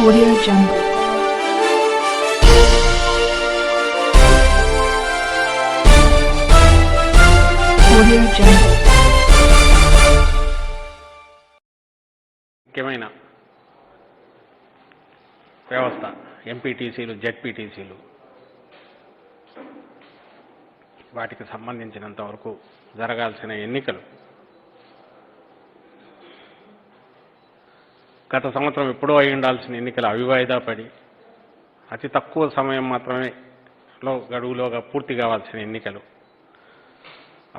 Audio Jungle. Audio Jungle. ముఖ్యమైన వ్యవస్థ ఎంపీటీసీలు, జెడ్పీటీసీలు వాటికి సంబంధించినంత వరకు జరగాల్సిన ఎన్నికలు గత సంవత్సరం ఎప్పుడో అయి ఉండాల్సిన ఎన్నికలు అవివాయిదా పడి అతి తక్కువ సమయం మాత్రమే గడువులోగా పూర్తి కావాల్సిన ఎన్నికలు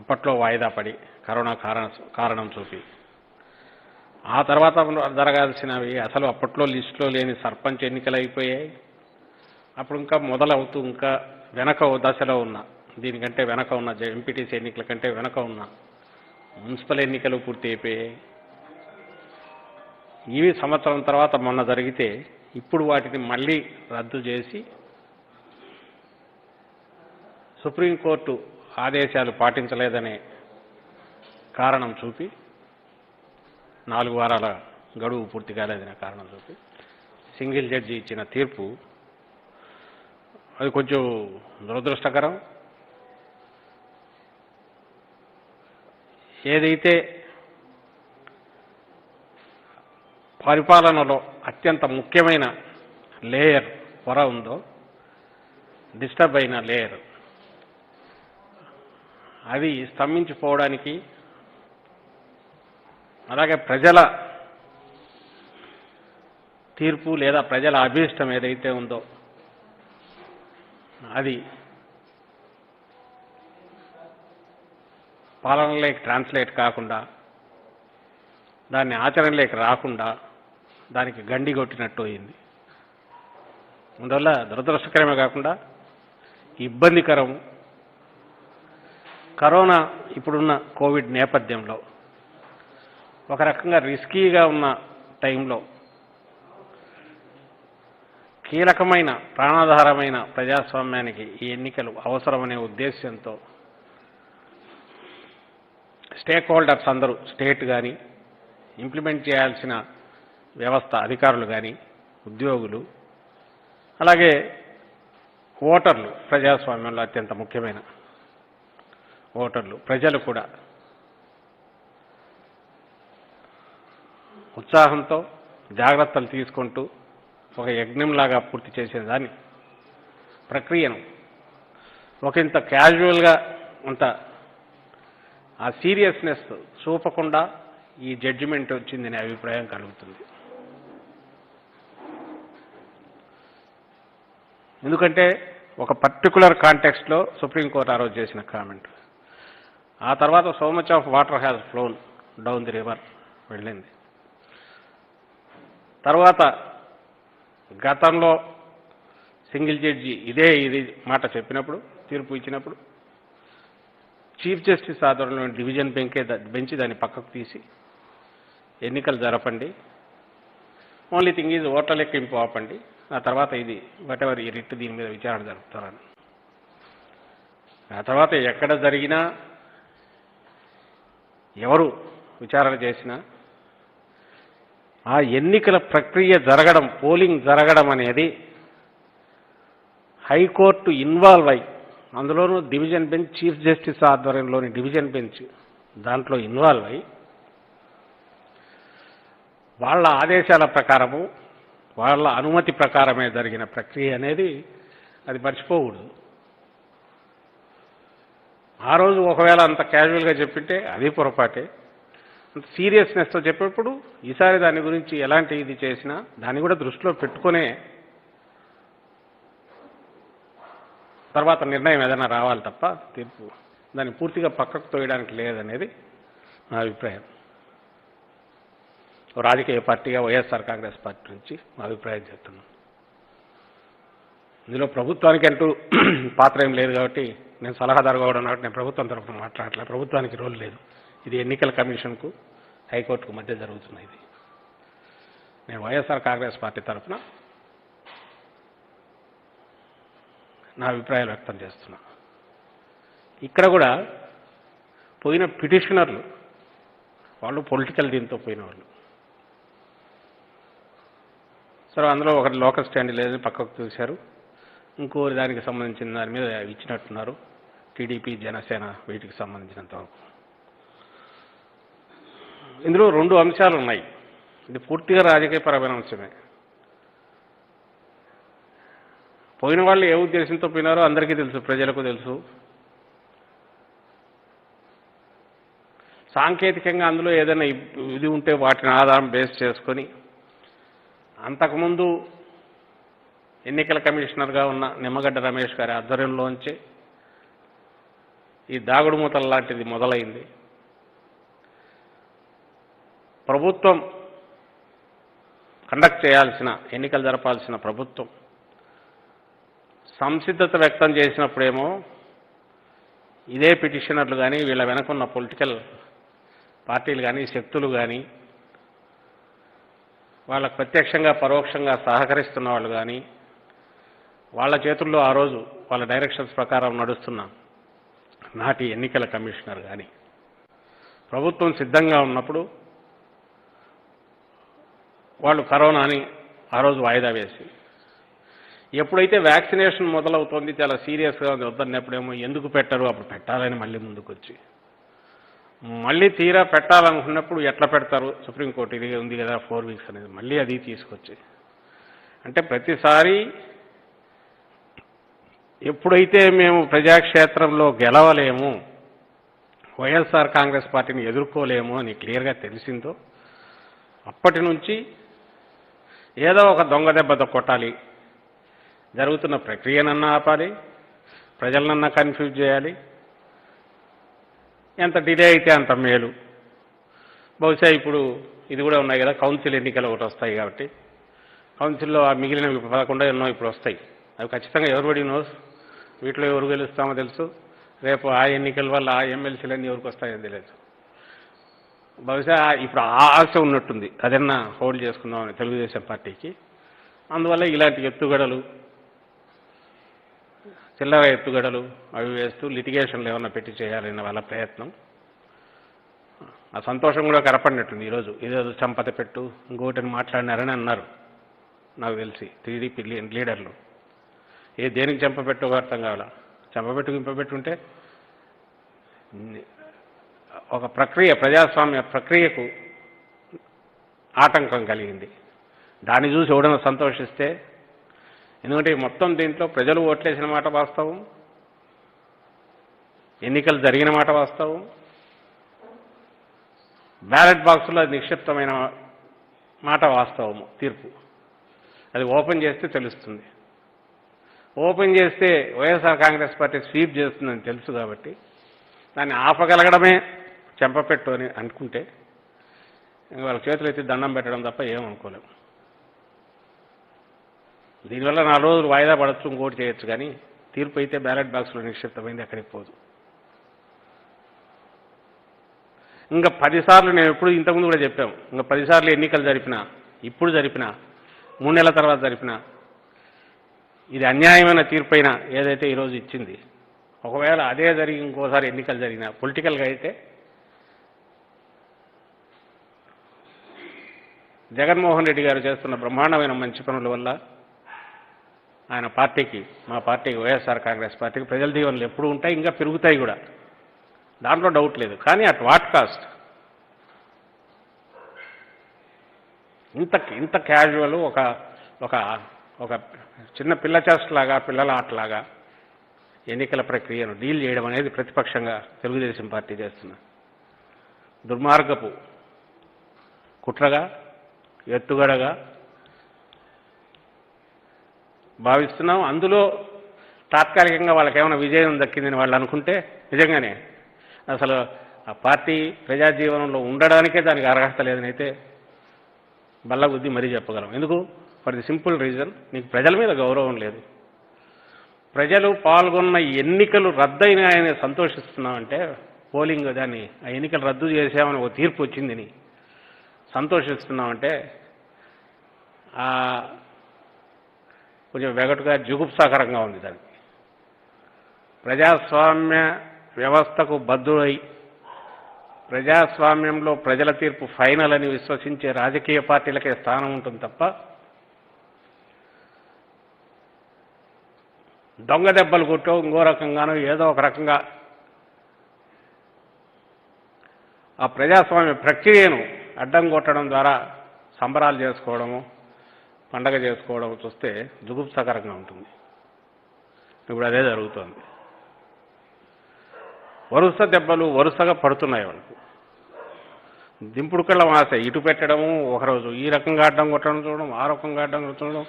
అప్పట్లో వాయిదా పడి కరోనా కారణం చూపి ఆ తర్వాత జరగాల్సినవి అసలు అప్పట్లో లిస్టులో లేని సర్పంచ్ ఎన్నికలు అయిపోయాయి. అప్పుడు ఇంకా మొదలవుతూ ఇంకా వెనక దశలో ఉన్న దీనికంటే వెనక ఉన్న ఎంపీటీసీ ఎన్నికల కంటే వెనక ఉన్న మున్సిపల్ ఎన్నికలు పూర్తి అయిపోయాయి. ఇవి సంవత్సరం తర్వాత మొన్న జరిగితే ఇప్పుడు వాటిని మళ్ళీ రద్దు చేసి సుప్రీంకోర్టు ఆదేశాలు పాటించలేదనే కారణం చూపి 4 వారాల గడువు పూర్తి కాలేదనే కారణం చూపి సింగిల్ జడ్జి ఇచ్చిన తీర్పు అది కొంచెం దురదృష్టకరం. ఏదైతే పరిపాలనలో అత్యంత ముఖ్యమైన లేయర్ పొర ఉందో, డిస్టర్బ్ అయిన లేయర్, అది స్తంభించిపోవడానికి, అలాగే ప్రజల తీర్పు లేదా ప్రజల అభీష్టం ఏదైతే ఉందో అది పాలనలోకి ట్రాన్స్లేట్ కాకుండా, దాన్ని ఆచరణలోకి రాకుండా దానికి గండి కొట్టినట్టు అయింది. అందువల్ల దురదృష్టకరమే కాకుండా ఇబ్బందికరం. కరోనా ఇప్పుడున్న కోవిడ్ నేపథ్యంలో ఒక రకంగా రిస్కీగా ఉన్న టైంలో కీలకమైన ప్రాణాధారమైన ప్రజాస్వామ్యానికి ఈ ఎన్నికలు అవసరమనే ఉద్దేశ్యంతో స్టేక్ హోల్డర్స్ అందరూ, స్టేట్ కానీ, ఇంప్లిమెంట్ చేయాల్సిన వ్యవస్థ అధికారులు కానీ, ఉద్యోగులు, అలాగే ఓటర్లు, ప్రజాస్వామ్యంలో అత్యంత ముఖ్యమైన ఓటర్లు, ప్రజలు కూడా ఉత్సాహంతో జాగ్రత్తలు తీసుకుంటూ ఒక యజ్ఞంలాగా పూర్తి చేసేదాన్ని ప్రక్రియను ఒకంత క్యాజువల్గా అంత ఆ సీరియస్నెస్ చూపకుండా ఈ జడ్జిమెంట్ వచ్చిందనే అభిప్రాయం కలుగుతుంది. ఎందుకంటే ఒక పర్టికులర్ కాంటెక్స్ట్లో సుప్రీంకోర్టు ఆ రోజు చేసిన కామెంట్, ఆ తర్వాత so much of water has flown down the river వెళ్ళింది. తర్వాత గతంలో సింగిల్ జడ్జి ఇది మాట చెప్పినప్పుడు, తీర్పు ఇచ్చినప్పుడు చీఫ్ జస్టిస్ ఆధ్వర్యంలో డివిజన్ బెంచ్ దాన్ని పక్కకు తీసి ఎన్నికలు జరపండి, ఓన్లీ థింగ్ ఈజ్ ఓట్ల లెక్కింపు ఆపండి, ఆ తర్వాత ఇది వాటెవర్ ఈ రిట్ దీని మీద విచారణ జరుపుతారని. ఆ తర్వాత ఎక్కడ జరిగినా, ఎవరు విచారణ చేసినా ఆ ఎన్నికల ప్రక్రియ జరగడం, పోలింగ్ జరగడం అనేది హైకోర్టు ఇన్వాల్వ్ అయి, అందులోనూ డివిజన్ బెంచ్, చీఫ్ జస్టిస్ ఆధ్వర్యంలోని డివిజన్ బెంచ్ దాంట్లో ఇన్వాల్వ్ అయి వాళ్ళ ఆదేశాల ప్రకారము, వాళ్ళ అనుమతి ప్రకారమే జరిగిన ప్రక్రియ అనేది అది మర్చిపోకూడదు. ఆ రోజు ఒకవేళ అంత క్యాజువల్గా చెప్పింటే అది పొరపాటే. అంత సీరియస్నెస్తో చెప్పేప్పుడు ఈసారి దాని గురించి ఎలాంటి ఇది చేసినా దాన్ని కూడా దృష్టిలో పెట్టుకునే తర్వాత నిర్ణయం ఏదైనా రావాలి తప్ప తీర్పు దాన్ని పూర్తిగా పక్కకు తోయడానికి లేదనేది నా అభిప్రాయం. రాజకీయ పార్టీగా వైఎస్ఆర్ కాంగ్రెస్ పార్టీ నుంచి మా అభిప్రాయం చెప్తున్నాను. ఇందులో ప్రభుత్వానికి అంటూ పాత్ర ఏం లేదు కాబట్టి, నేను సలహాదారుగా కూడా కాబట్టి నేను ప్రభుత్వం తరఫున మాట్లాడట్లేదు. ప్రభుత్వానికి రోల్ లేదు. ఇది ఎన్నికల కమిషన్కు, హైకోర్టుకు మధ్య జరుగుతున్న ఇది. నేను వైఎస్ఆర్ కాంగ్రెస్ పార్టీ తరఫున నా అభిప్రాయాలు వ్యక్తం చేస్తున్నా. ఇక్కడ కూడా పోయిన పిటిషనర్లు వాళ్ళు పొలిటికల్ దీంతో పోయిన వాళ్ళు, సరే అందులో ఒకటి లోకల్ స్టాండ్ లేదని పక్కకు చూశారు, ఇంకో దానికి సంబంధించిన దాని మీద ఇచ్చినట్టున్నారు, టీడీపీ జనసేన వీటికి సంబంధించినంత వరకు. ఇందులో 2 అంశాలు ఉన్నాయి. ఇది పూర్తిగా రాజకీయపరమైన అంశమే. పోయిన వాళ్ళు ఏ ఉద్దేశంతో పోయినారో అందరికీ తెలుసు, ప్రజలకు తెలుసు. సాంకేతికంగా అందులో ఏదైనా ఇది ఉంటే వాటిని ఆధారం బేస్ చేసుకొని అంతకుముందు ఎన్నికల కమిషనర్గా ఉన్న నిమ్మగడ్డ రమేష్ గారి ఆధ్వర్యంలోంచి ఈ దాగుడు మూతల లాంటిది మొదలైంది. ప్రభుత్వం కండక్ట్ చేయాల్సిన, ఎన్నికలు జరపాల్సిన ప్రభుత్వం సంసిద్ధత వ్యక్తం చేసినప్పుడేమో ఇదే పిటిషనర్లు కానీ, వీళ్ళ వెనకున్న పొలిటికల్ పార్టీలు కానీ, శక్తులు కానీ, వాళ్ళకు ప్రత్యక్షంగా పరోక్షంగా సహకరిస్తున్న వాళ్ళు కానీ, వాళ్ళ చేతుల్లో ఆ రోజు వాళ్ళ డైరెక్షన్స్ ప్రకారం నడుస్తున్న నాటి ఎన్నికల కమిషనర్ కానీ ప్రభుత్వం సిద్ధంగా ఉన్నప్పుడు వాళ్ళు కరోనాని ఆ రోజు వాయిదా వేసి, ఎప్పుడైతే వ్యాక్సినేషన్ మొదలవుతోంది, చాలా సీరియస్గా వద్దన్నప్పుడేమో ఎందుకు పెట్టరు, అప్పుడు పెట్టాలని మళ్ళీ ముందుకు వచ్చి, మళ్ళీ తీరా పెట్టాలనుకున్నప్పుడు ఎట్లా పెడతారు, సుప్రీంకోర్టు ఇది ఉంది కదా 4 వీక్స్ అనేది, మళ్ళీ అది తీసుకొచ్చి, అంటే ప్రతిసారి ఎప్పుడైతే మేము ప్రజాక్షేత్రంలో గెలవలేము, వైఎస్ఆర్ కాంగ్రెస్ పార్టీని ఎదుర్కోలేము అని క్లియర్గా తెలిసిందో అప్పటి నుంచి ఏదో ఒక దొంగ దెబ్బతో కొట్టాలి, జరుగుతున్న ప్రక్రియనన్నా ఆపాలి, ప్రజలనన్నా కన్ఫ్యూజ్ చేయాలి, ఎంత డిలే అయితే అంత మేలు. బహుశా ఇప్పుడు ఇది కూడా ఉన్నాయి కదా, కౌన్సిల్ ఎన్నికలు ఒకటి వస్తాయి కాబట్టి కౌన్సిల్లో ఆ మిగిలిన 11 ఎన్నో ఇప్పుడు వస్తాయి. అవి ఖచ్చితంగా ఎవరిబడి నోస్, వీటిలో ఎవరు గెలుస్తామో తెలుసు, రేపు ఆ ఎన్నికల వల్ల ఆ ఎమ్మెల్సీలన్నీ ఎవరికి వస్తాయో తెలియదు. బహుశా ఇప్పుడు ఆ ఆశ ఉన్నట్టుంది, అదన్నా హోల్డ్ చేసుకుందామని తెలుగుదేశం పార్టీకి. అందువల్ల ఇలాంటి ఎత్తుగడలు, చిల్లర ఎత్తుగడలు అవి వేస్తూ లిటిగేషన్లు ఏమన్నా పెట్టి చేయాలన్న వాళ్ళ ప్రయత్నం. ఆ సంతోషం కూడా కనపడినట్టుంది ఈరోజు. ఇదేదో చంపత పెట్టు ఇంకోటిని మాట్లాడినారని అన్నారు నాకు తెలిసి టీడీపీ లీడర్లు. దేనికి చంపబెట్టు అర్థం కావాలా, చంపబెట్టు గింపబెట్టుంటే ఒక ప్రక్రియ, ప్రజాస్వామ్య ప్రక్రియకు ఆటంకం కలిగింది. దాన్ని చూసి ఎవడన్నా సంతోషిస్తే, ఎందుకంటే మొత్తం దీంట్లో ప్రజలు ఓట్లేసిన మాట వాస్తవం, ఎన్నికలు జరిగిన మాట వాస్తవం, బ్యాలెట్ బాక్సులో నిక్షిప్తమైన మాట వాస్తవము, తీర్పు. అది ఓపెన్ చేస్తే తెలుస్తుంది. ఓపెన్ చేస్తే వైఎస్ఆర్ కాంగ్రెస్ పార్టీ స్వీప్ చేస్తుందని తెలుసు కాబట్టి దాన్ని ఆపగలగడమే చెంపపెట్టు అని అనుకుంటే వాళ్ళ చేతులు ఎత్తి దండం పెట్టడం తప్ప ఏమనుకోలేము. దీనివల్ల 4 రోజులు వాయిదా పడవచ్చు, ఇంకోటి చేయొచ్చు, కానీ తీర్పు అయితే బ్యాలెట్ బాక్స్లో నిక్షిప్తమైంది, ఎక్కడికి పోదు. ఇంకా 10 సార్లు నేను ఎప్పుడు ఇంతకుముందు కూడా చెప్పాము, ఇంకా 10 సార్లు ఎన్నికలు జరిపినా, ఇప్పుడు జరిపినా, 3 నెలల తర్వాత జరిపినా, ఇది అన్యాయమైన తీర్పైన ఏదైతే ఈరోజు ఇచ్చింది, ఒకవేళ అదే జరిగి ఇంకోసారి ఎన్నికలు జరిగినా పొలిటికల్గా అయితే జగన్మోహన్ రెడ్డి గారు చేస్తున్న బ్రహ్మాండమైన మంచి పనుల వల్ల ఆయన పార్టీకి, మా పార్టీకి, వైఎస్ఆర్ కాంగ్రెస్ పార్టీకి ప్రజల దీవెనలు ఎప్పుడు ఉంటాయి, ఇంకా పెరుగుతాయి కూడా, దాంట్లో డౌట్ లేదు. కానీ అట్ వాట్ కాస్ట్? ఇంత క్యాజువల్, ఒక చిన్న పిల్ల చేష్టలాగా, పిల్లల ఆటలాగా ఎన్నికల ప్రక్రియను డీల్ చేయడం అనేది ప్రతిపక్షంగా తెలుగుదేశం పార్టీ చేస్తున్న దుర్మార్గపు కుట్రగా, ఎత్తుగడగా భావిస్తున్నాం. అందులో తాత్కాలికంగా వాళ్ళకి ఏమైనా విజయం దక్కిందని వాళ్ళు అనుకుంటే నిజంగానే అసలు ఆ పార్టీ ప్రజాజీవనంలో ఉండడానికే దానికి అర్హత లేదని అయితే బల్లగుద్ది మరీ చెప్పగలం. ఎందుకు? ఫర్ ది సింపుల్ రీజన్, నీకు ప్రజల మీద గౌరవం లేదు. ప్రజలు పాల్గొన్న ఎన్నికలు రద్దయినాయని సంతోషిస్తున్నామంటే, పోలింగ్ దాన్ని ఆ ఎన్నికలు రద్దు చేసామని ఒక తీర్పు వచ్చిందని సంతోషిస్తున్నామంటే కొంచెం వెగటుగా జుగుప్సాకరంగా ఉంది. దానికి ప్రజాస్వామ్య వ్యవస్థకు బద్దులై ప్రజాస్వామ్యంలో ప్రజల తీర్పు ఫైనల్ అని విశ్వసించే రాజకీయ పార్టీలకే స్థానం ఉంటుంది తప్ప దొంగ దెబ్బలు కొట్టో ఇంకో రకంగానో ఏదో ఒక రకంగా ఆ ప్రజాస్వామ్య ప్రక్రియను అడ్డం కొట్టడం ద్వారా సంబరాలు చేసుకోవడము, పండగ చేసుకోవడం చూస్తే జుగుప్సకరంగా ఉంటుంది. ఇప్పుడు అదే జరుగుతోంది. వరుస దెబ్బలు వరుసగా పడుతున్నాయి వాళ్ళకు. దింపుడు కళ్ళ ఆశ ఇటు పెట్టడము, ఒకరోజు ఈ రకంగా అడ్డం కొట్టడం చూడడం, ఆ రకంగా అడ్డం కొట్టడం,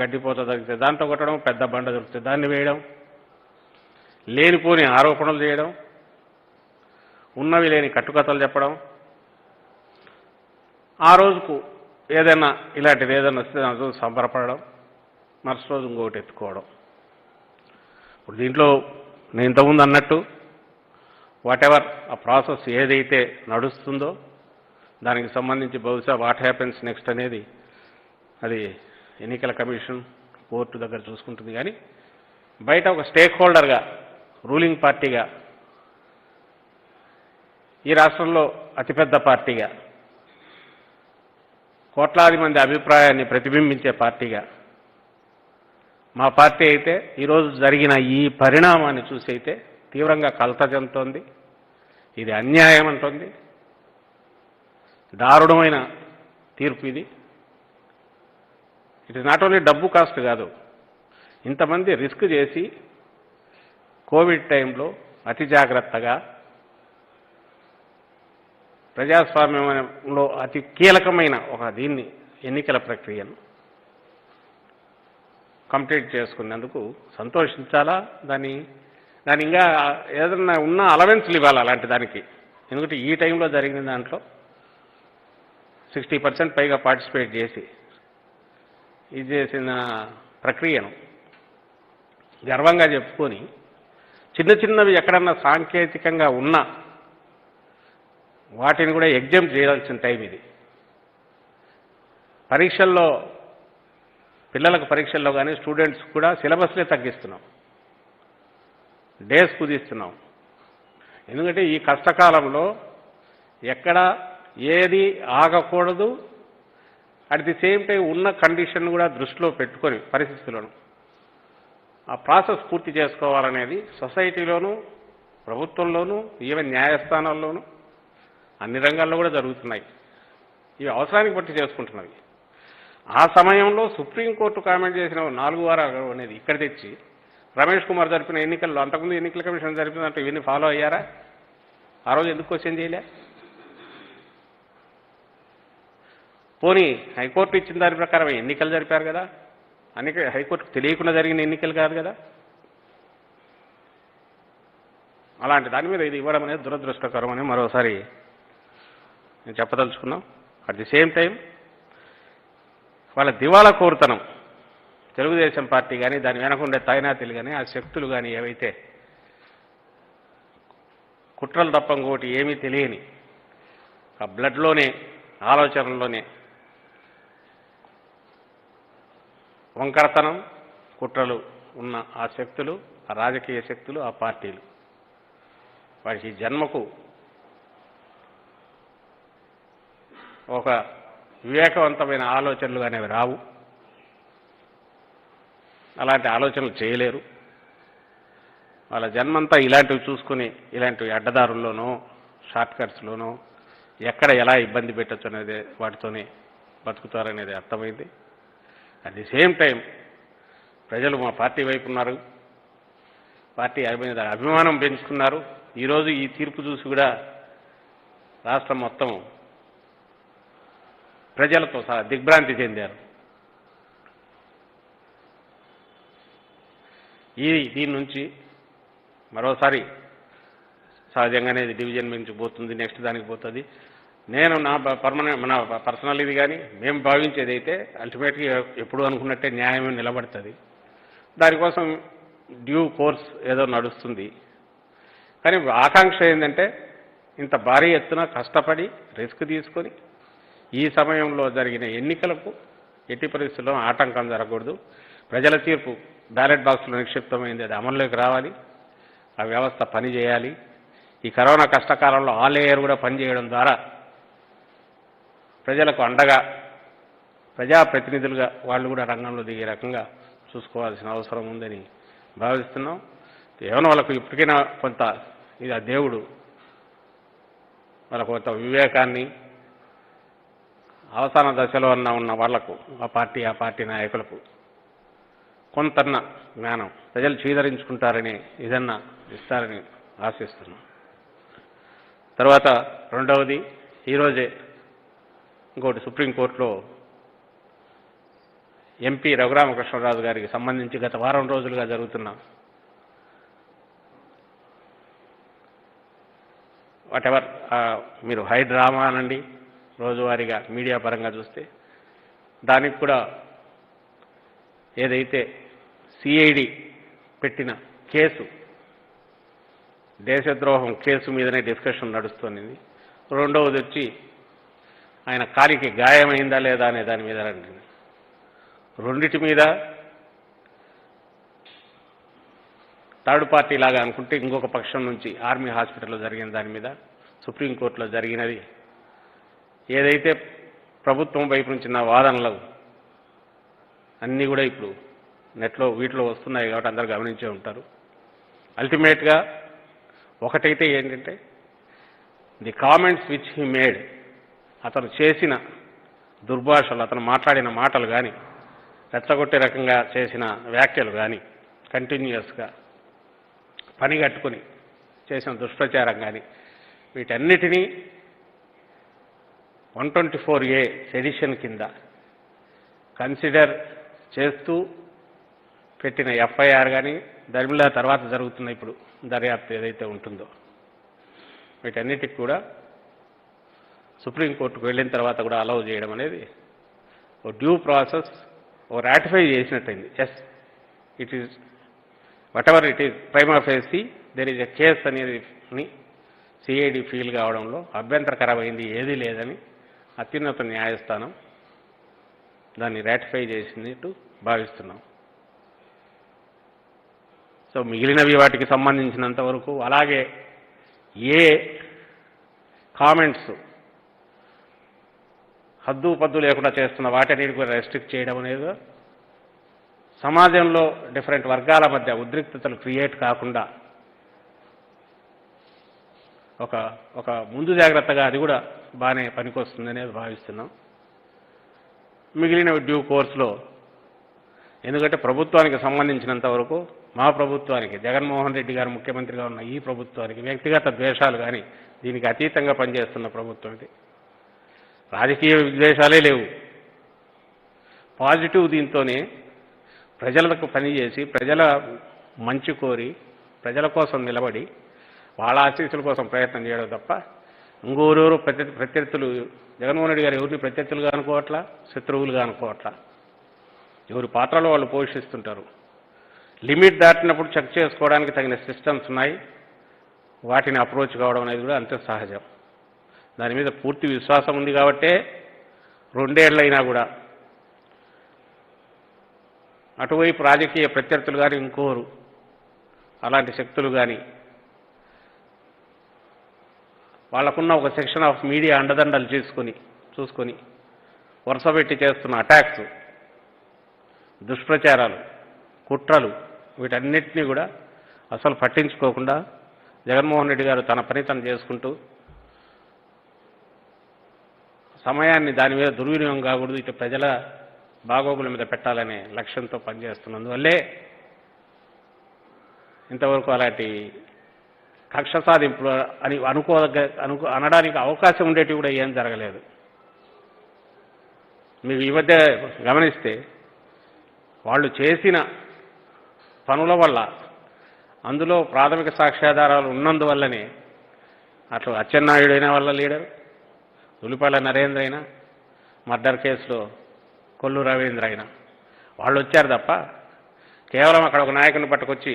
గడ్డిపోత దొరికితే దాంట్లో కొట్టడం, పెద్ద బండ దొరికితే దాన్ని వేయడం, లేనిపోని ఆరోపణలు చేయడం, ఉన్నవి లేని కట్టుకథలు చెప్పడం, ఆ రోజుకు ఏదైనా ఇలాంటిది ఏదైనా వస్తే దాంతో సంబరపడడం, మరుసటి రోజు ఇంకొకటి ఎత్తుకోవడం. ఇప్పుడు దీంట్లో నేను ఇంతకుముందు అన్నట్టు వాటెవర్ ఆ ప్రాసెస్ ఏదైతే నడుస్తుందో దానికి సంబంధించి బహుశా వాట్ హ్యాపెన్స్ నెక్స్ట్ అనేది అది ఎన్నికల కమిషన్ కోర్టు దగ్గర చూసుకుంటుంది. కానీ బయట ఒక స్టేక్ హోల్డర్గా, రూలింగ్ పార్టీగా, ఈ రాష్ట్రంలో అతిపెద్ద పార్టీగా, కోట్లాది మంది అభిప్రాయాన్ని ప్రతిబింబించే పార్టీగా మా పార్టీ అయితే ఈరోజు జరిగిన ఈ పరిణామాన్ని చూసి అయితే తీవ్రంగా కలత చెందుతోంది. ఇది అన్యాయం అంటోంది. దారుణమైన తీర్పు ఇది. ఇట్ ఇస్ నాట్ ఓన్లీ డబ్బు కాస్ట్ కాదు, ఇంతమంది రిస్క్ చేసి కోవిడ్ టైంలో అతి జాగ్రత్తగా ప్రజాస్వామ్యంలో అతి కీలకమైన ఒక దీన్ని ఎన్నికల ప్రక్రియను కంప్లీట్ చేసుకున్నందుకు సంతోషించాలా? దాని ఇంకా ఏదన్నా ఉన్న అలవెన్స్లు ఇవ్వాలి అలాంటి దానికి. ఎందుకంటే ఈ టైంలో జరిగిన దాంట్లో 60% పైగా పార్టిసిపేట్ చేసి ఇది చేసిన ప్రక్రియను గర్వంగా చెప్పుకొని చిన్నవి ఎక్కడన్నా సాంకేతికంగా ఉన్నా వాటిని కూడా ఎగ్జామ్ చేయాల్సిన టైం ఇది. పరీక్షల్లో పిల్లలకు పరీక్షల్లో కానీ స్టూడెంట్స్ కూడా సిలబస్లే తగ్గిస్తున్నాం, డేస్ కుదిస్తున్నాం. ఎందుకంటే ఈ కష్టకాలంలో ఎక్కడ ఏది ఆగకూడదు, అట్ ది సేమ్ టైం ఉన్న కండిషన్ కూడా దృష్టిలో పెట్టుకొని పరిస్థితులను ఆ ప్రాసెస్ పూర్తి చేసుకోవాలనేది సొసైటీలోనూ, ప్రభుత్వంలోనూ, ఈవెన్ న్యాయస్థానాల్లోనూ అన్ని రంగాల్లో కూడా జరుగుతున్నాయి. ఇవి అవసరానికి బట్టి చేసుకుంటున్నవి. ఆ సమయంలో సుప్రీంకోర్టు కామెంట్ చేసిన 4 వారాలు అనేది ఇక్కడ తెచ్చి రమేష్ కుమార్ జరిపిన ఎన్నికల్లో, అంతకుముందు ఎన్నికల కమిషన్ జరిపినంటే ఇవన్నీ ఫాలో అయ్యారా? ఆ రోజు ఎందుకు క్వశ్చన్ చేయలే? పోనీ హైకోర్టు ఇచ్చిన దాని ప్రకారం ఎన్నికలు జరిపారు కదా, హైకోర్టుకు తెలియకుండా జరిగిన ఎన్నికలు కాదు కదా. అలాంటి దాని మీద ఇది ఇవ్వడం అనేది దురదృష్టకరం అని మరోసారి నేను చెప్పదలుచుకున్నాం. అట్ ది సేమ్ టైం వాళ్ళ దివాళా కోరుతనం, తెలుగుదేశం పార్టీ కానీ దాని వెనక ఉండే తైనాతీలు కానీ ఆ శక్తులు కానీ ఏవైతే కుట్రలు తప్ప ఇంకోటి ఏమీ తెలియని ఆ బ్లడ్లోనే, ఆలోచనలోనే వంకరతనం, కుట్రలు ఉన్న ఆ శక్తులు, ఆ రాజకీయ శక్తులు, ఆ పార్టీలు, వారికి జన్మకు ఒక వివేకవంతమైన ఆలోచనలు అనేవి రావు. అలాంటి ఆలోచనలు చేయలేరు. వాళ్ళ జన్మంతా ఇలాంటివి చూసుకుని ఇలాంటివి అడ్డదారుల్లోనో షార్ట్ కట్స్లోనో ఎక్కడ ఎలా ఇబ్బంది పెట్టచ్చు అనేది వాటితోనే బతుకుతారనేది అర్థమైంది. అట్ ది సేమ్ టైం ప్రజలు మా పార్టీ వైపు ఉన్నారు, పార్టీ మీద అభిమానం పెంచుకున్నారు. ఈరోజు ఈ తీర్పు చూసి కూడా రాష్ట్రం మొత్తం ప్రజలతో సహా దిగ్భ్రాంతి చెందారు. దీని నుంచి మరోసారి సహజంగానే డివిజన్ నుంచి పోతుంది, నెక్స్ట్ దానికి పోతుంది. నేను నా మన పర్సనల్ ఇది కానీ మేము భావించేది అయితే అల్టిమేట్గా ఎప్పుడు అనుకున్నట్టే న్యాయమే నిలబడుతుంది. దానికోసం డ్యూ కోర్స్ ఏదో నడుస్తుంది. కానీ ఆకాంక్ష ఏంటంటే ఇంత భారీ ఎత్తున కష్టపడి రిస్క్ తీసుకొని ఈ సమయంలో జరిగిన ఎన్నికలకు ఎట్టి పరిస్థితుల్లో ఆటంకం జరగకూడదు. ప్రజల తీర్పు బ్యాలెట్ బాక్స్లో నిక్షిప్తమైంది, అది అమల్లోకి రావాలి. ఆ వ్యవస్థ పనిచేయాలి. ఈ కరోనా కష్టకాలంలో ఆ లేయర్ కూడా పనిచేయడం ద్వారా ప్రజలకు అండగా ప్రజాప్రతినిధులుగా వాళ్ళు కూడా రంగంలో దిగే రకంగా చూసుకోవాల్సిన అవసరం ఉందని భావిస్తున్నాం. ఏమైనా వాళ్ళకు ఇప్పటికైనా కొంత ఇది ఆ దేవుడు వాళ్ళకు కొంత వివేకాన్ని అవసాన దశలో ఉన్న వాళ్లకు ఆ పార్టీ నాయకులకు కొంతన్న జ్ఞానం ప్రజలు చీదరించుకుంటారని ఇదన్నా ఇస్తారని ఆశిస్తున్నాం. తర్వాత రెండవది, ఈరోజే ఇంకోటి సుప్రీంకోర్టులో ఎంపీ రఘురామకృష్ణరాజు గారికి సంబంధించి గత వారం రోజులుగా జరుగుతున్న వాటెవర్ మీరు హై డ్రామా అనండి, రోజువారీగా మీడియా పరంగా చూస్తే దానికి కూడా ఏదైతే సిఐడి పెట్టిన కేసు దేశద్రోహం కేసు మీదనే డిస్కషన్ నడుస్తుంది. రెండవది వచ్చి ఆయన కాలికి గాయమైందా లేదా అనే దాని మీద రండి. రెండిటి మీద థర్డ్ పార్టీ లాగా అనుకుంటే ఇంకొక పక్షం నుంచి ఆర్మీ హాస్పిటల్లో జరిగిన దాని మీద సుప్రీంకోర్టులో జరిగినది ఏదైతే ప్రభుత్వం వైపు నుంచి నా వాదనలు అన్నీ కూడా ఇప్పుడు నెట్లో వీటిలో వస్తున్నాయి కాబట్టి అందరూ గమనించే ఉంటారు. అల్టిమేట్గా ఒకటైతే ఏంటంటే the comments which he made, అతను చేసిన దుర్భాషలు, అతను మాట్లాడిన మాటలు కానీ, రెచ్చగొట్టే రకంగా చేసిన వ్యాఖ్యలు కానీ, కంటిన్యూస్గా పని కట్టుకుని చేసిన దుష్ప్రచారం కానీ, వీటన్నిటినీ 124A సెడిషన్ కింద కన్సిడర్ చేస్తూ పెట్టిన ఎఫ్ఐఆర్ కానీ, దర్మిలా తర్వాత జరుగుతున్న ఇప్పుడు దర్యాప్తు ఏదైతే ఉంటుందో వీటన్నిటికి కూడా సుప్రీంకోర్టుకు వెళ్ళిన తర్వాత కూడా అలౌ చేయడం అనేది ఓ డ్యూ ప్రాసెస్, ఓ రాటిఫై చేసినట్టయింది. Yes, it is what it is prima facie there is a case అనేది సిఐడి ఫీల్ కావడంలో అభ్యంతరకరమైంది ఏదీ లేదని అత్యున్నత న్యాయస్థానం దాన్ని రాటిఫై చేసినట్టు భావిస్తున్నాం. సో మిగిలినవి వాటికి సంబంధించినంత వరకు అలాగే ఏ కామెంట్స్ హద్దు పద్దు లేకుండా చేస్తున్న వాటిని కూడా రెస్ట్రిక్ట్ చేయడం అనేది సమాజంలో డిఫరెంట్ వర్గాల మధ్య ఉద్రిక్తతలు క్రియేట్ కాకుండా ఒక ముందు జాగ్రత్తగా అది కూడా బాగానే పనికొస్తుందనేది భావిస్తున్నాం. మిగిలిన డ్యూ కోర్సులో ఎందుకంటే ప్రభుత్వానికి సంబంధించినంత వరకు మా ప్రభుత్వానికి, జగన్మోహన్ రెడ్డి గారు ముఖ్యమంత్రిగా ఉన్న ఈ ప్రభుత్వానికి వ్యక్తిగత ద్వేషాలు కానీ దీనికి అతీతంగా పనిచేస్తున్న ప్రభుత్వం ఇది. రాజకీయ విద్వేషాలే లేవు. పాజిటివ్ దీంతోనే ప్రజలకు పనిచేసి ప్రజల మంచి కోరి ప్రజల కోసం నిలబడి వాళ్ళ ఆశీస్సుల కోసం ప్రయత్నం చేయడం తప్ప ఇంకోరెవరు ప్రత్యర్థులు జగన్మోహన్ రెడ్డి గారు ఎవరిని ప్రత్యర్థులుగా అనుకోవట్లా, శత్రువులుగా అనుకోవట్లా. ఎవరి పాత్రలో వాళ్ళు పోషిస్తుంటారు. లిమిట్ దాటినప్పుడు చెక్ చేసుకోవడానికి తగిన సిస్టమ్స్ ఉన్నాయి. వాటిని అప్రోచ్ కావడం అనేది కూడా అంతే సహజం. దాని మీద పూర్తి విశ్వాసం ఉంది కాబట్టే 2 ఏళ్లైనా కూడా అటువైపు రాజకీయ ప్రత్యర్థులు కానీ ఇంకోరు అలాంటి శక్తులు కానీ వాళ్ళకున్న ఒక సెక్షన్ ఆఫ్ మీడియా అండదండలు చూసుకొని వరుసపెట్టి చేస్తున్న అటాక్స్, దుష్ప్రచారాలు, కుట్రలు వీటన్నిటినీ కూడా అసలు పట్టించుకోకుండా జగన్మోహన్ రెడ్డి గారు తన పని తను చేసుకుంటూ సమయాన్ని దాని మీద దుర్వినియోగం కాకూడదు, ఇటు ప్రజల బాగోగుల మీద పెట్టాలనే లక్ష్యంతో పనిచేస్తున్నందువల్లే ఇంతవరకు అలాంటి కక్ష సాధింపులు అని అనడానికి అవకాశం ఉండేటివి కూడా ఏం జరగలేదు. మీరు ఈ మధ్య గమనిస్తే వాళ్ళు చేసిన పనుల వల్ల అందులో ప్రాథమిక సాక్ష్యాధారాలు ఉన్నందువల్లనే అట్లు అచ్చెన్నాయుడు అయిన వాళ్ళ లీడర్, ఉలిపాల నరేంద్ర అయినా, మర్డర్ కేసులో కొల్లు రవీంద్ర అయినా వాళ్ళు వచ్చారు తప్ప కేవలం అక్కడ ఒక నాయకుని పట్టుకొచ్చి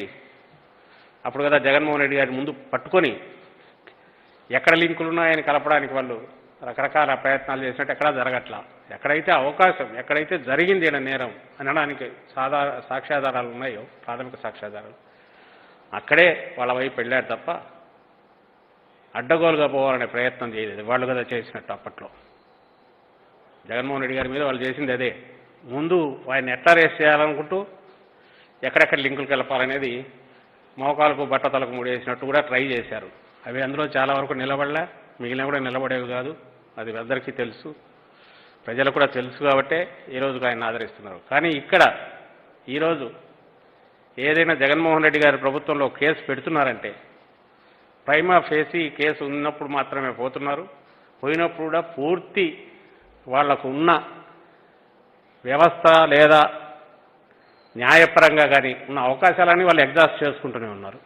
అప్పుడు కదా జగన్మోహన్ రెడ్డి గారి ముందు పట్టుకొని ఎక్కడ లింకులు ఉన్నాయని కలపడానికి వాళ్ళు రకరకాల ప్రయత్నాలు చేసినట్టు ఎక్కడా జరగట్లా. ఎక్కడైతే అవకాశం, ఎక్కడైతే జరిగింది అనే నేరం అనడానికి సాక్ష్యాధారాలు ఉన్నాయో, ప్రాథమిక సాక్ష్యాధారాలు, అక్కడే వాళ్ళ వైపు వెళ్ళారు తప్ప అడ్డగోలుగా పోవాలనే ప్రయత్నం చేయలేదు. వాళ్ళు కదా చేసినట్టు అప్పట్లో. జగన్మోహన్ రెడ్డి గారి మీద వాళ్ళు చేసింది అదే. ముందు ఆయన ఎట్లా అరెస్ట్ చేయాలనుకుంటూ ఎక్కడెక్కడ లింకులు కలపాలనేది మోకాలకు బట్టతలకు ముడేసినట్టు కూడా ట్రై చేశారు. అవి అందులో చాలా వరకు నిలబడలే, మిగిలిన కూడా నిలబడేవి కాదు. అది అందరికీ తెలుసు, ప్రజలకు కూడా తెలుసు. కాబట్టే ఈరోజు ఆయన ఆదరిస్తున్నారు. కానీ ఇక్కడ ఈరోజు ఏదైనా జగన్మోహన్ రెడ్డి గారి ప్రభుత్వంలో కేసు పెడుతున్నారంటే ప్రైమా ఫేసి కేసు ఉన్నప్పుడు మాత్రమే పోతున్నారు. పోయినప్పుడు కూడా పూర్తి వాళ్లకు ఉన్న వ్యవస్థ లేదా న్యాయపరంగా కానీ ఉన్న అవకాశాలని వాళ్ళు ఎగ్జాస్ట్ చేసుకుంటూనే ఉన్నారు.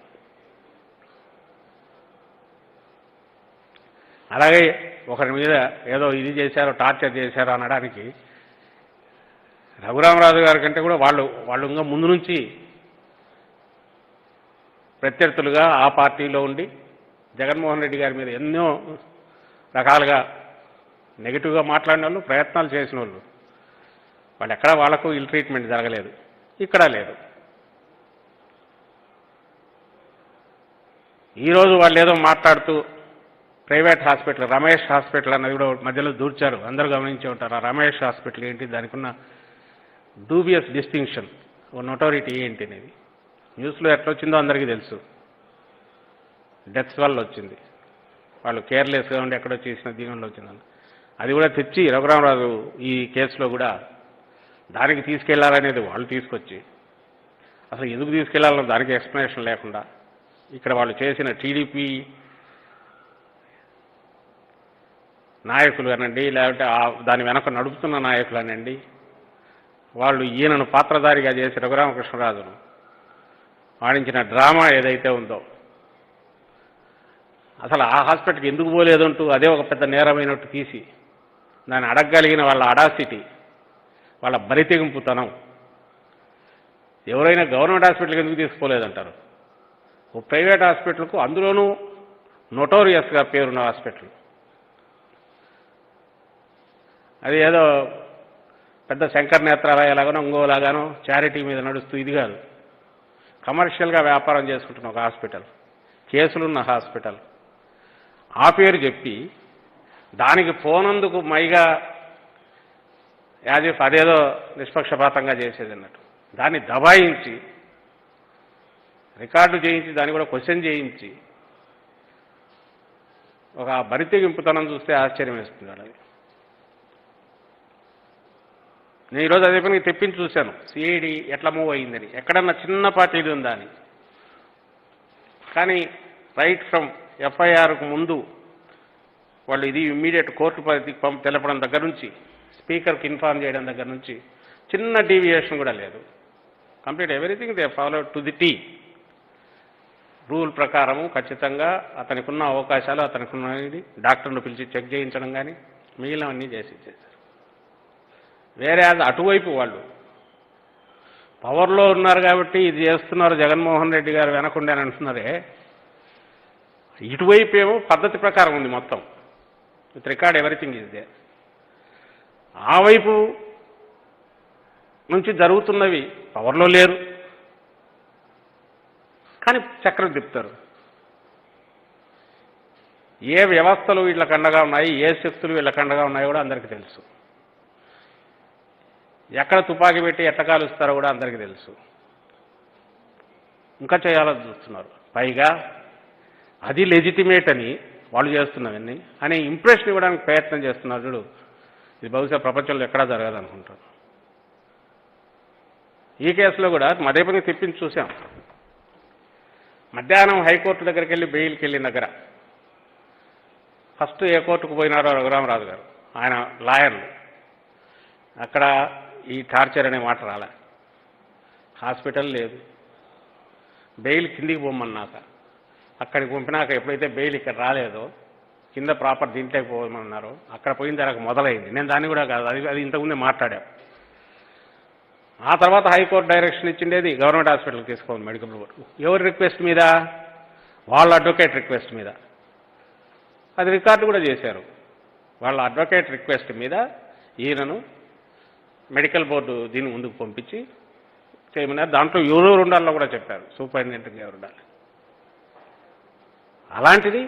అలాగే ఒకరి మీద ఏదో ఇది చేశారో టార్చర్ చేశారో అనడానికి రఘురామరాజు గారి కంటే కూడా వాళ్ళు ఇంకా ముందు నుంచి ప్రత్యర్థులుగా ఆ పార్టీలో ఉండి జగన్మోహన్ రెడ్డి గారి మీద ఎన్నో రకాలుగా నెగిటివ్గా మాట్లాడిన వాళ్ళు, ప్రయత్నాలు చేసిన వాళ్ళు ఎక్కడా వాళ్లకు ఇల్ ట్రీట్మెంట్ జరగలేదు, ఇక్కడ లేదు. ఈరోజు వాళ్ళు ఏదో మాట్లాడుతూ ప్రైవేట్ హాస్పిటల్ రమేష్ హాస్పిటల్ అన్నది కూడా మధ్యలో దూర్చారు. అందరూ గమనించే ఉంటారు. ఆ రమేష్ హాస్పిటల్ ఏంటి, దానికి ఉన్న డూబియస్ డిస్టింక్షన్, నొటోరిటీ ఏంటి అనేది న్యూస్లో ఎట్లొచ్చిందో అందరికీ తెలుసు. డెత్స్ వల్ల వచ్చింది, వాళ్ళు కేర్లెస్గా ఉండి ఎక్కడో చేసిన దీనివల్ల వచ్చిందని. అది కూడా తెచ్చి రఘురామరాజు ఈ కేసులో కూడా దానికి తీసుకెళ్లాలనేది వాళ్ళు తీసుకొచ్చి అసలు ఎందుకు తీసుకెళ్లాలన్న దానికి ఎక్స్ప్లెనేషన్ లేకుండా ఇక్కడ వాళ్ళు చేసిన టీడీపీ నాయకులు అనండి, లేకపోతే దాని వెనక నడుపుతున్న నాయకులు అనండి, వాళ్ళు ఈయనను పాత్రధారిగా చేసి రఘురామకృష్ణరాజును ఆడించిన డ్రామా ఏదైతే ఉందో, అసలు ఆ హాస్పిటల్కి ఎందుకు పోలేదంటూ అదే ఒక పెద్ద నేరమైనట్టు తీసి దాన్ని అడగగలిగిన వాళ్ళ అడాసిటీ, వాళ్ళ బరితెగింపుతనం. ఎవరైనా గవర్నమెంట్ హాస్పిటల్కి ఎందుకు తీసుకోలేదంటారు? ఓ ప్రైవేట్ హాస్పిటల్కు, అందులోనూ నొటోరియస్గా పేరున్న హాస్పిటల్. అది ఏదో పెద్ద శంకర్ నేత్రాలయాలాగానో ఇంకోలాగానో చారిటీ మీద నడుస్తూ ఇది కాదు, కమర్షియల్గా వ్యాపారం చేసుకుంటున్న ఒక హాస్పిటల్, కేసులున్న హాస్పిటల్. ఆ పేరు చెప్పి దానికి పోనందుకు మైగా యాజిఫ్ అదేదో నిష్పక్షపాతంగా చేసేది అన్నట్టు దాన్ని దబాయించి రికార్డు చేయించి దాన్ని కూడా క్వశ్చన్ చేయించి ఒక బరితెగింపుతనం చూస్తే ఆశ్చర్యం వేస్తుంది. అది నేను ఈరోజు అదే పని తెప్పించి చూశాను, సిఐడి ఎట్లా మూవ్ అయిందని, ఎక్కడన్నా చిన్న పార్టీ ఇది ఉందా అని. కానీ రైట్ ఫ్రమ్ ఎఫ్ఐఆర్కు ముందు వాళ్ళు ఇది ఇమ్మీడియట్ కోర్టు పరిధికి తెలపడం దగ్గర నుంచి, స్పీకర్కి ఇన్ఫార్మ్ చేయడం దగ్గర నుంచి చిన్న డీవియేషన్ కూడా లేదు. Complete everything they follow to the T. Rule ప్రకారము ఖచ్చితంగా అతనికి ఉన్న అవకాశాలు, అతనికి ఉన్నది డాక్టర్ను పిలిచి చెక్ చేయించడం కానీ మిగిలినవన్నీ చేశారు. వేరే అటువైపు వాళ్ళు పవర్లో ఉన్నారు కాబట్టి ఇది చేస్తున్నారు జగన్మోహన్ రెడ్డి గారు వెనకుండే అని అంటున్నారే, ఇటువైపు ఏమో పద్ధతి ప్రకారం ఉంది మొత్తం, with record everything is they. ఆ వైపు నుంచి జరుగుతున్నవి పవర్లో లేరు కానీ చక్రం తిప్పుతారు. ఏ వ్యవస్థలు వీళ్ళకి అండగా ఉన్నాయి, ఏ శక్తులు వీళ్ళకి అండగా ఉన్నాయో కూడా అందరికీ తెలుసు. ఎక్కడ తుపాకీ పెట్టి ఎట్ట కాలుస్తారో కూడా అందరికీ తెలుసు. ఇంకా చేయాలని చూస్తున్నారు. పైగా అది లెజిటిమేట్ అని వాళ్ళు చేస్తున్నవన్నీ అనే ఇంప్రెషన్ ఇవ్వడానికి ప్రయత్నం చేస్తున్నారు. చూడు, ఇది బహుశా ప్రపంచంలో ఎక్కడా జరగదు అనుకుంటారు. ఈ కేసులో కూడా అదే పని తెప్పించి చూసాం. మధ్యాహ్నం హైకోర్టు దగ్గరికి వెళ్ళి బెయిల్కి వెళ్ళిన దగ్గర ఫస్ట్ ఏ కోర్టుకు పోయినారో రఘురామరాజు గారు, ఆయన లాయర్లు, అక్కడ ఈ టార్చర్ అనే మాట రాలే. హాస్పిటల్ లేదు, బెయిల్ కిందికి పోమన్నాక అక్కడికి పంపినాక ఎప్పుడైతే బెయిల్ ఇక్కడ రాలేదో కింద ప్రాపర్ దీంట్లోకి పోమన్నారో అక్కడ పోయిన తర్వాత మొదలైంది. నేను దాన్ని కూడా కాదు, అది ఇంతకుముందే మాట్లాడాం. ఆ తర్వాత హైకోర్టు డైరెక్షన్ ఇచ్చిండేది గవర్నమెంట్ హాస్పిటల్కి తీసుకోండి మెడికల్ బోర్డు. ఎవరి రిక్వెస్ట్ మీద? వాళ్ళ అడ్వకేట్ రిక్వెస్ట్ మీద. అది రికార్డు కూడా చేశారు. వాళ్ళ అడ్వకేట్ రిక్వెస్ట్ మీద ఈయనను మెడికల్ బోర్డు దీన్ని ముందుకు పంపించి చేయమన్నారు. దాంట్లో ఎవరెవరు ఉండాలో కూడా చెప్పారు, సూపరింటెండెంట్గా ఎవరు ఉండాలి. అలాంటిది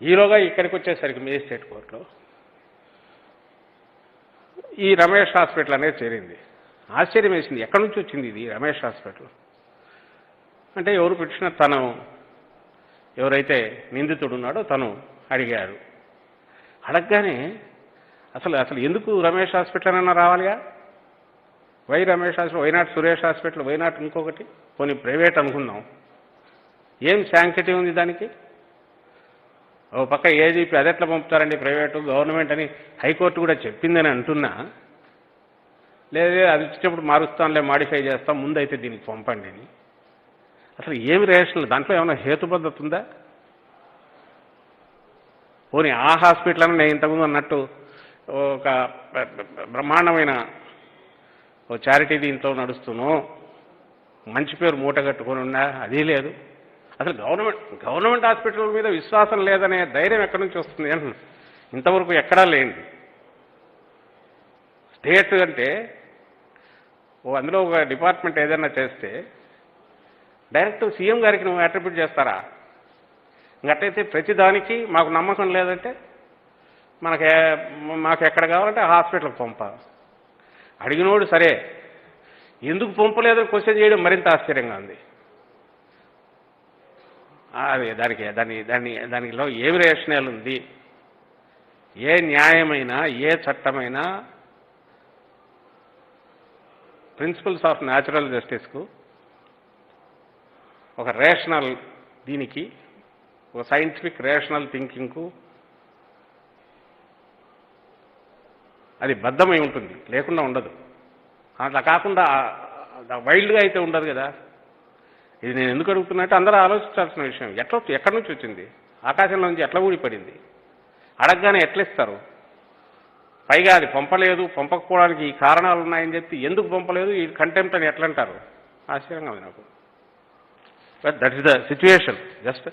ఈలోగా ఇక్కడికి వచ్చేసరికి మేజిస్ట్రేట్ కోర్టులో ఈ రమేష్ హాస్పిటల్ అనేది చేరింది. ఆశ్చర్యం వేసింది, ఎక్కడి నుంచి వచ్చింది ఇది రమేష్ హాస్పిటల్ అంటే ఎవరు పిటిషనర్ తను ఎవరైతే నిందితుడు ఉన్నాడో తను అడిగాడు. అడగగానే అసలు ఎందుకు రమేష్ హాస్పిటల్ అయినా రావాలిగా, why Ramesh hospital, why not Suresh hospital, why not ఇంకొకటి, పోనీ ప్రైవేట్ అనుకుందాం, ఏం శాంక్టిటీ ఉంది దానికి? ఓ పక్క ఏజీపీ అదెట్లా పంపుతారండి ప్రైవేటు, గవర్నమెంట్ అని హైకోర్టు కూడా చెప్పిందని అంటున్నా, లేదే అది ఇచ్చినప్పుడు మారుస్తాంలే, మాడిఫై చేస్తాం, ముందైతే దీనికి పంపండి అని. అసలు ఏమి రేషనల్, దాంట్లో ఏమైనా హేతుబద్ధత ఉందా? పోనీ ఆ హాస్పిటల్ అని నేను ఇంతకుముందు అన్నట్టు ఒక బ్రహ్మాండమైన ఓ చారిటీ దీంట్లో నడుస్తూనో మంచి పేరు మూట కట్టుకొని ఉన్నా, అది లేదు. అసలు గవర్నమెంట్ హాస్పిటల్ మీద విశ్వాసం లేదనే ధైర్యం ఎక్కడి నుంచి వస్తుంది అంటున్నా. ఇంతవరకు ఎక్కడా లేనిది. స్టేట్ అంటే అందులో ఒక డిపార్ట్మెంట్ ఏదైనా చేస్తే డైరెక్ట్ సీఎం గారికి నువ్వు అట్రిబ్యూట్ చేస్తారా? ఇంకట్టయితే ప్రతిదానికి మాకు నమ్మకం లేదంటే మాకు ఎక్కడ కావాలంటే హాస్పిటల్కి పంపాలి. అడిగినోడు సరే, ఎందుకు పంపలేదని క్వశ్చన్ చేయడం మరింత ఆశ్చర్యంగా ఉంది. అది దానిలో ఏమి రేషనల్ ఉంది? ఏ న్యాయమైనా ఏ చట్టమైనా ప్రిన్సిపల్స్ ఆఫ్ న్యాచురల్ జస్టిస్కు ఒక రేషనల్, దీనికి ఒక సైంటిఫిక్ రేషనల్ థింకింగ్కు అది బద్ధమై ఉంటుంది, లేకుండా ఉండదు. అట్లా కాకుండా వైల్డ్గా అయితే ఉండదు కదా. ఇది నేను ఎందుకు అడుగుతున్నట్టు అందరూ ఆలోచించాల్సిన విషయం. ఎక్కడి నుంచి వచ్చింది? ఆకాశంలో నుంచి ఎట్లా ఊడిపడింది? అడగగానే ఎట్లా ఇస్తారు? పైగా అది పంపలేదు, పంపకపోవడానికి ఈ కారణాలు ఉన్నాయని చెప్పి ఎందుకు పంపలేదు, ఈ కంటెంప్ట్ అని ఎట్లా అంటారు? ఆశ్చర్యంగా ఉంది నాకు. But that is the situation. Just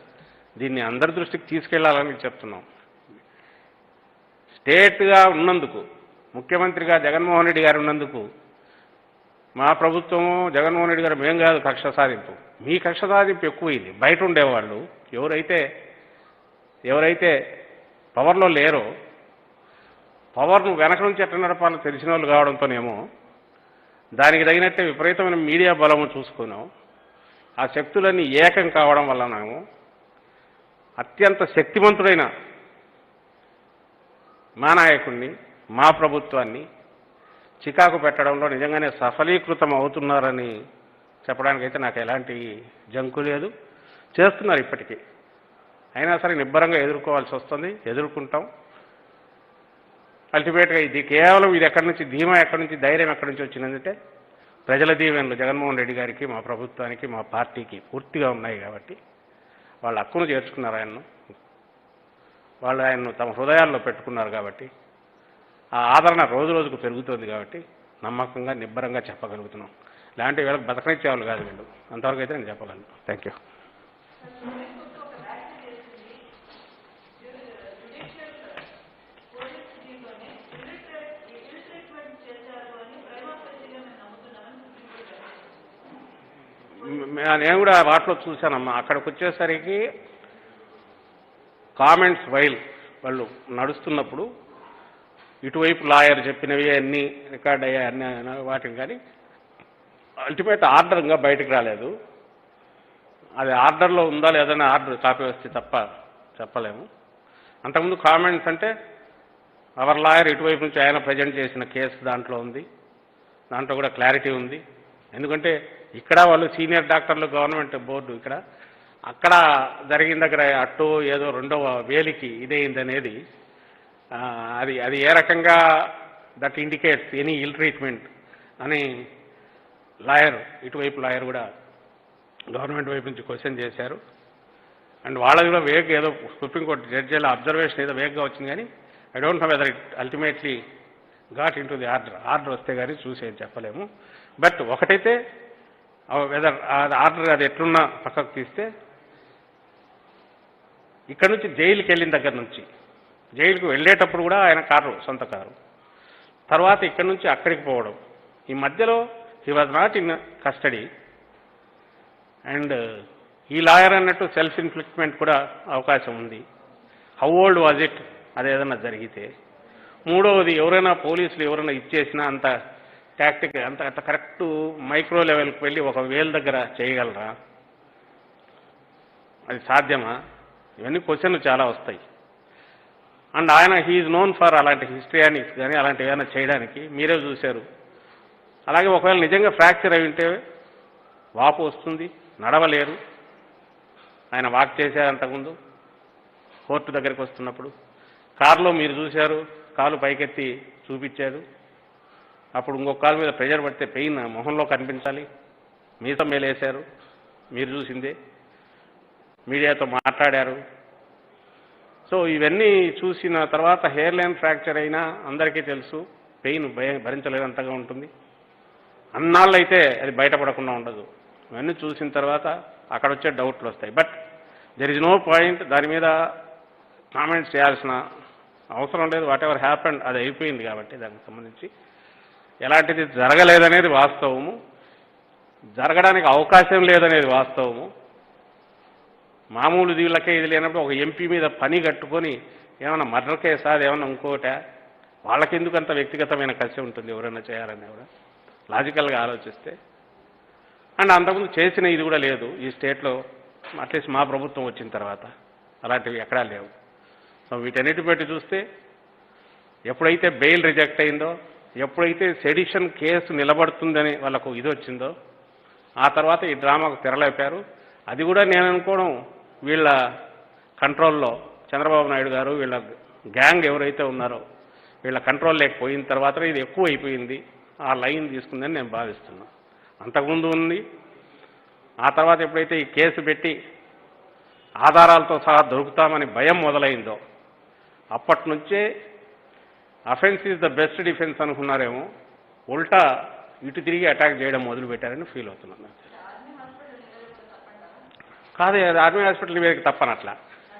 దీన్ని అందరి దృష్టికి తీసుకెళ్లాలని చెప్తున్నాం. స్టేట్గా ఉన్నందుకు, ముఖ్యమంత్రిగా జగన్మోహన్ రెడ్డి గారు ఉన్నందుకు, మా ప్రభుత్వము జగన్మోహన్ రెడ్డి గారు మేం కాదు కక్ష సాధింపు, మీ కక్ష సాధింపు ఎక్కువైంది. బయట ఉండేవాళ్ళు ఎవరైతే పవర్లో లేరో, పవర్ను వెనక నుంచి ఎట్లా నడపాలో తెలిసిన వాళ్ళు కావడంతోనేమో దానికి తగినట్టే విపరీతమైన మీడియా బలము చూసుకున్నాం. ఆ శక్తులన్నీ ఏకం కావడం వల్లనేమో అత్యంత శక్తివంతుడైన మా నాయకుడిని, మా ప్రభుత్వాన్ని చికాకు పెట్టడంలో నిజంగానే సఫలీకృతం అవుతున్నారని చెప్పడానికైతే నాకు ఎలాంటి జంకు లేదు. చేస్తున్నారు ఇప్పటికీ. అయినా సరే నిబ్బరంగా ఎదుర్కోవాల్సి వస్తుంది, ఎదుర్కొంటాం. అల్టిమేట్గా ఇది కేవలం ఇది ఎక్కడి నుంచి ధీమా, ఎక్కడి నుంచి ధైర్యం ఎక్కడి నుంచి వచ్చిందంటే ప్రజల దీవెనలు జగన్మోహన్ రెడ్డి గారికి, మా ప్రభుత్వానికి, మా పార్టీకి పూర్తిగా ఉన్నాయి కాబట్టి వాళ్ళ హక్కును చేర్చుకున్నారు. ఆయన్ను తమ హృదయాల్లో పెట్టుకున్నారు కాబట్టి ఆ ఆదరణ రోజు రోజుకు పెరుగుతోంది కాబట్టి నమ్మకంగా నిబ్బరంగా చెప్పగలుగుతున్నాం. ఇలాంటి వీళ్ళకి బతకనిచ్చేవాళ్ళు కాదు వీళ్ళు. అంతవరకు అయితే నేను చెప్పగలను. Thank you. నేను కూడా వాటిలో చూశానమ్మా. అక్కడికి వచ్చేసరికి కామెంట్స్ వాళ్ళు నడుస్తున్నప్పుడు ఇటువైపు లాయర్ చెప్పినవి అన్నీ రికార్డ్ అయ్యాయి, అన్నీ వాటిని, కానీ అల్టిమేట్ ఆర్డర్ ఇంకా బయటకు రాలేదు. అది ఆర్డర్లో ఉందా లేదని ఆర్డర్ కాపీ వస్తే తప్ప చెప్పలేము. అంతకుముందు కామెంట్స్ అంటే అవర్ లాయర్ ఇటువైపు నుంచి ఆయన ప్రజెంట్ చేసిన కేసు దాంట్లో ఉంది, దాంట్లో కూడా క్లారిటీ ఉంది. ఎందుకంటే ఇక్కడ వాళ్ళు సీనియర్ డాక్టర్లు, గవర్నమెంట్ బోర్డు అక్కడ జరిగిన దగ్గర అట్టో ఏదో రెండవ వేలికి ఇదేంది అనేది అది ఏ రకంగా that indicates any ill treatment అని ఇటువైపు లాయర్ కూడా గవర్నమెంట్ వైపు నుంచి క్వశ్చన్ చేశారు. అండ్ వాళ్ళది కూడా వేగ్ ఏదో సుప్రీంకోర్టు జడ్జీల అబ్జర్వేషన్ ఏదో వేగ్గా వచ్చింది, కానీ I don't know whether it ultimately got in to the order వస్తే కానీ చూసేది చెప్పలేము. బట్ ఒకటైతే వెదర్ ఆర్డర్ అది ఎట్లున్నా పక్కకు తీస్తే, ఇక్కడ నుంచి జైలుకి వెళ్ళిన దగ్గర నుంచి జైలుకు వెళ్ళేటప్పుడు కూడా ఆయన సొంత కారు, తర్వాత ఇక్కడి నుంచి అక్కడికి పోవడం, ఈ మధ్యలో he was not in custody. And ఈ లాయర్ అన్నట్టు సెల్ఫ్ ఇన్ఫ్లిక్ట్మెంట్ కూడా అవకాశం ఉంది. హౌ ఓల్డ్ వాజ్ ఇట్, అదేదన్నా జరిగితే మూడవది ఎవరైనా పోలీసులు ఎవరైనా ఇచ్చేసినా అంత టాక్టిక్ అంత కరెక్ట్ మైక్రో లెవెల్కి వెళ్ళి ఒక వేలు దగ్గర చేయగలరా? అది సాధ్యమా? ఇవన్నీ క్వశ్చన్లు చాలా వస్తాయి. అండ్ ఆయన హీఈస్ నోన్ ఫర్ అలాంటి హిస్టరియానిక్స్ కానీ అలాంటివి ఏమైనా చేయడానికి. మీరే చూశారు. అలాగే ఒకవేళ నిజంగా ఫ్రాక్చర్ అయి ఉంటే వాపు వస్తుంది, నడవలేరు. ఆయన వాక్ చేశారు అంతకుముందు కోర్టు దగ్గరికి వస్తున్నప్పుడు. కారులో మీరు చూశారు, కాలు పైకెత్తి చూపించారు. అప్పుడు ఇంకొక కాలు మీద ప్రెషర్ పడితే పెయిన్ మొహంలో కనిపించాలి. మీతో మేలేశారు, మీరు చూసిందే. మీడియాతో మాట్లాడారు. సో ఇవన్నీ చూసిన తర్వాత హెయిర్ లైన్ ఫ్రాక్చర్ అయినా అందరికీ తెలుసు పెయిన్ భరించలేనంతగా ఉంటుంది. అన్నాళ్ళు అయితే అది బయటపడకుండా ఉండదు. ఇవన్నీ చూసిన తర్వాత అక్కడ వచ్చే డౌట్లు వస్తాయి. But there is no point దాని మీద కామెంట్స్ చేయాల్సిన అవసరం లేదు. వాట్ ఎవర్ హ్యాపెండ్ అది అయిపోయింది కాబట్టి దానికి సంబంధించి ఎలాంటిది జరగలేదనేది వాస్తవము, జరగడానికి అవకాశం లేదనేది వాస్తవము. మామూలు దీళ్ళకే ఇది లేనప్పుడు ఒక ఎంపీ మీద పని కట్టుకొని ఏమైనా మర్డర్ కేసా, అది ఏమన్నా ఇంకోట, వాళ్ళకెందుకు అంత వ్యక్తిగతమైన కసి ఉంటుంది ఎవరైనా చేయాలని కూడా లాజికల్గా ఆలోచిస్తే. అండ్ అంతకుముందు చేసిన ఇది కూడా లేదు ఈ స్టేట్లో, అట్లీస్ట్ మా ప్రభుత్వం వచ్చిన తర్వాత అలాంటివి ఎక్కడా లేవు. సో వీటన్నిటి పెట్టి చూస్తే ఎప్పుడైతే బెయిల్ రిజెక్ట్ అయిందో, ఎప్పుడైతే సెడిషన్ కేసు నిలబడుతుందని వాళ్ళకు ఇది వచ్చిందో, ఆ తర్వాత ఈ డ్రామాకు తెరలేపారు. అది కూడా నేను అనుకోవడం వీళ్ళ కంట్రోల్లో, చంద్రబాబు నాయుడు గారు వీళ్ళ గ్యాంగ్ ఎవరైతే ఉన్నారో వీళ్ళ కంట్రోల్ లేకపోయిన తర్వాత ఇది ఎక్కువ అయిపోయింది, ఆ లైన్ తీసుకుందని నేను భావిస్తున్నా. అంతకుముందు ఉంది. ఆ తర్వాత ఎప్పుడైతే ఈ కేసు పెట్టి ఆధారాలతో సహా దొరుకుతామని భయం మొదలైందో అప్పటి నుంచే offence is the best defence అనుకున్నారేమో, ఉల్టా ఇటు తిరిగి అటాక్ చేయడం మొదలుపెట్టారని ఫీల్ అవుతున్నాను. కాదు, ఆర్మీ హాస్పిటల్ మీదకి తప్పనట్లా,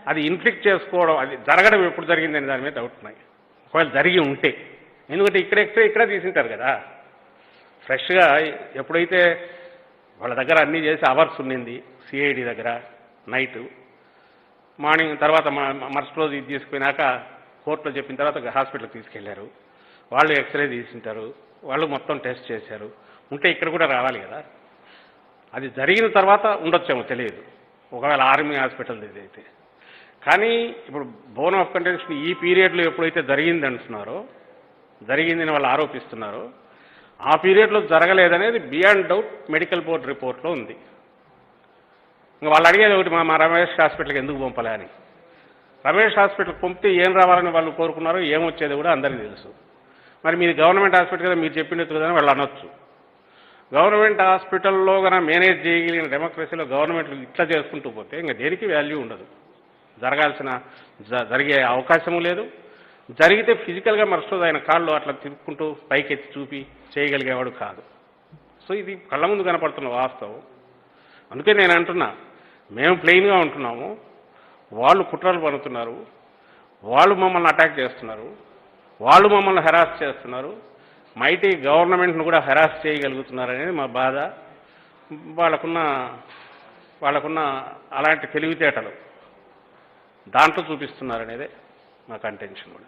అది ఇన్ఫ్లిక్ట్ చేసుకోవడం, అది జరగడం ఎప్పుడు జరిగిందని దాని మీద డౌట్ ఉన్నాయి. ఒకవేళ జరిగి ఉంటే, ఎందుకంటే ఇక్కడ తీసింటారు కదా ఫ్రెష్గా. ఎప్పుడైతే వాళ్ళ దగ్గర అన్నీ చేసి అవర్స్ ఉన్నింది సిఐడి దగ్గర నైటు, మార్నింగ్ తర్వాత మరుసటి రోజు ఇది తీసుకుపోయినాక కోర్టులో చెప్పిన తర్వాత హాస్పిటల్కి తీసుకెళ్లారు. వాళ్ళు ఎక్స్రే తీసింటారు, వాళ్ళు మొత్తం టెస్ట్ చేశారు. ఉంటే ఇక్కడ కూడా రావాలి కదా. అది జరిగిన తర్వాత ఉండొచ్చేమో తెలియదు, ఒకవేళ ఆర్మీ హాస్పిటల్ అయితే. కానీ ఇప్పుడు బోన్ ఆఫ్ కంటెన్షన్ ఈ పీరియడ్లో ఎప్పుడైతే జరిగింది అంటున్నారో, జరిగిందని వాళ్ళు ఆరోపిస్తున్నారో, ఆ పీరియడ్లో జరగలేదనేది బియాండ్ డౌట్ మెడికల్ బోర్డు రిపోర్ట్లో ఉంది. ఇంకా వాళ్ళు అడిగేది ఒకటి, మా రమేష్ హాస్పిటల్కి ఎందుకు పంపలే అని. రమేష్ హాస్పిటల్కి పంపితే ఏం రావాలని వాళ్ళు కోరుకున్నారో, ఏమొచ్చేది కూడా అందరికీ తెలుసు. మరి మీది గవర్నమెంట్ హాస్పిటల్ కదా, మీరు చెప్పినట్టు కదా వాళ్ళు అనొచ్చు. గవర్నమెంట్ హాస్పిటల్లో కన్నా మేనేజ్ చేయగలిగిన డెమోక్రసీలో గవర్నమెంట్లు ఇట్లా చేసుకుంటూ పోతే ఇంకా దేనికి వాల్యూ ఉండదు. జరిగే అవకాశము లేదు. జరిగితే ఫిజికల్గా మరుసటి ఆయన కాళ్ళు అట్లా తిప్పుకుంటూ పైకెత్తి చూపి చేయగలిగేవాడు కాదు. సో ఇది కళ్ళ ముందు కనపడుతున్న వాస్తవం. అందుకే నేను అంటున్నా, మేము ప్లెయిన్గా ఉంటున్నాము, వాళ్ళు కుట్రలు పడుతున్నారు, వాళ్ళు మమ్మల్ని అటాక్ చేస్తున్నారు, వాళ్ళు మమ్మల్ని హెరాస్ చేస్తున్నారు, మైటీ గవర్నమెంట్ను కూడా హెరాస్ చేయగలుగుతున్నారనేది మా బాధ. వాళ్ళకున్న అలాంటి తెలివితేటలు దాంట్లో చూపిస్తున్నారనేదే మా కంటెన్షన్ కూడా.